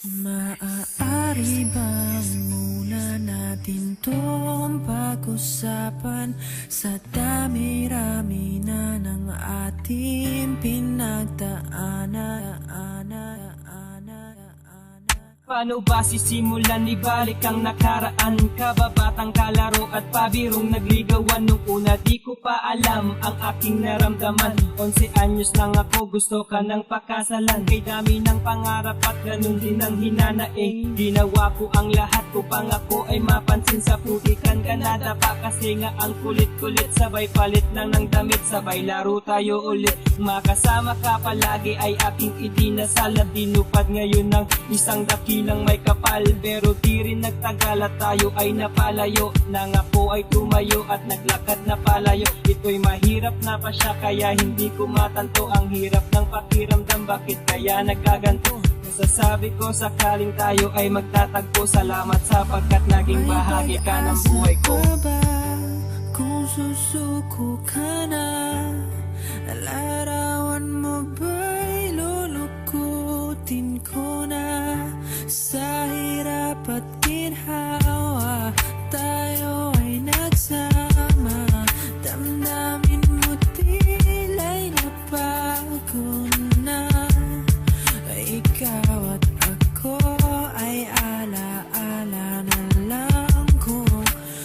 Maaari bang muna natin tong pag-usapan sa dami-rami na ng ating pinagdaanan? Paano ba sisimulan? Ibalik ang nakaraan. Kababatang kalaro at pabirong nagligawan. Nung una di ko pa alam ang aking naramdaman. 11 anyos lang ako, gusto ka ng pakasalan. Kay dami ng pangarap at ganun din ang hinanaing. Ginawa ko ang lahat upang ako ay mapansin. Sa putikan ka nadapa kasi nga ang kulit-kulit. Sabay palit lang ng damit, sabay laro tayo ulit. Makasama ka palagi ay aking idinasal. At dinupad ngayon ng isang dakilang may kapal. Pero di rin nagtagal at tayo ay napalayo. Nang ako ay tumayo at naglakad na palayo. Ito'y mahirap na pa siya kaya hindi ko matanto. Ang hirap ng pakiramdam, bakit kaya nagkaganto? Masasabi ko sakaling tayo ay magtatagpo. Salamat sapagkat naging bahagi ka ng buhay ko. Kung susuko ka na, larawan mo ba'y lulukutin ko na? Sa hirap at ginhawa, tayo ay nagsama. Damdamin mo tila'y nabago na. Ikaw at ako ay ala-ala na lang kung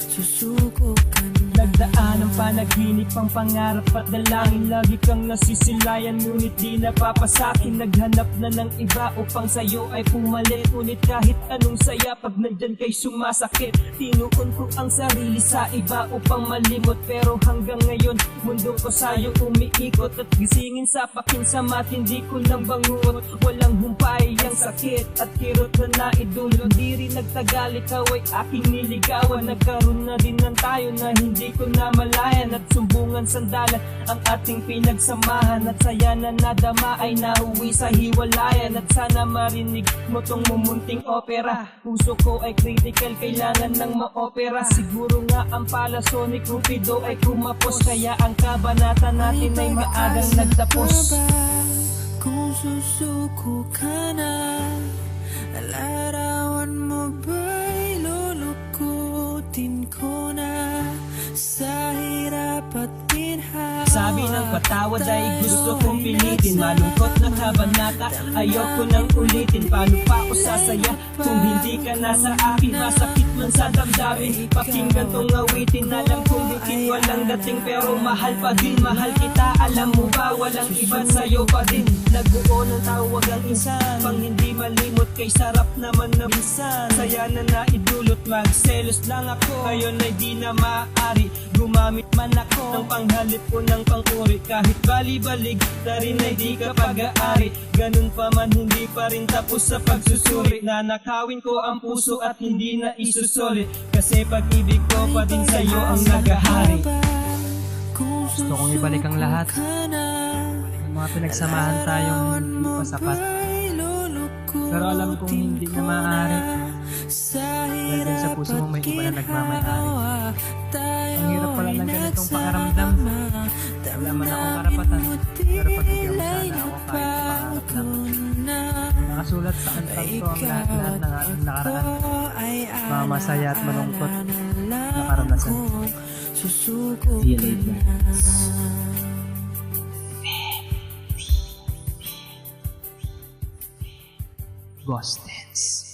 susuko ka na. Nagdaan ang panaginip, ang pangarap at dalangin. Lagi kang nasisilayan ngunit di napapasakin. Naghanap na ng iba upang sa'yo ay pumalit. Ngunit kahit anong saya pag nandyan kay sumasakit. Tinuon ko ang sarili sa iba upang malimot. Pero hanggang ngayon mundo ko sa'yo umiikot. At gisingin sa pakinsama at hindi ko nang bangungot. Walang humpay ang sakit at kirot na naidulot. Di rin nagtagal, ikaw ay aking niligawan. Nagkaroon na din ng tayo na hindi ko na malayan. At sumbungan sandalan ang ating pinagsamahan. At saya na nadama ay nauwi sa hiwalayan. At sana marinig mo tong mumunting opera. Puso ko ay critical, kailangan ng maopera. Siguro nga ang palaso ni Cupido ay kumapos. Kaya ang kabanata natin ay maagang nagtapos. Kung susuko ka na, larawan mo ba'y lulukutin ko na? Sa hirap at ginhawa, sabi ng patawad ay gusto kong pilitin. Malungkot na kabanata, ayoko nang ulitin. Paano pa ako sasaya kung hindi ka na sa akin? Masakit man sa damdamin, pakinggan tong awitin. Alam kong bukit walang dating pero mahal pa din. Mahal kita, alam mo ba walang iba sa'yo pa din. Nagbuo ng tawag ang insan, pang hindi malimot kay sarap naman na bisan. Saya na naidulot, magselos lang ako. Ngayon ay di na maaari, gumamit man ako ng panghalip ko ng panguri. Kahit bali-balig na rin ay di ka pag-aari. Ganun pa man hindi pa rin tapos sa pagsusuri. Nanakawin ko ang puso at hindi na isusulit. Kasi pag-ibig ko pa din sa'yo ang nagahari. Gusto kong ibalik ang lahat. Yung mga pinagsamahan tayong hindi pa sapat. Pero alam kong hindi na maaari. Dahil sa puso mo may iba na nagmamayari. Ang hirap pala ng ganitong pakiramdam. Wala man akong karapatan. Pero pagbigyan mo sana ako kahit pangarap lang. Nakasulat sa antang ko ang lahat-lahat ng ating nakaraan. Mga masaya at malungkot na karanasan. See you later. Ghost Dance.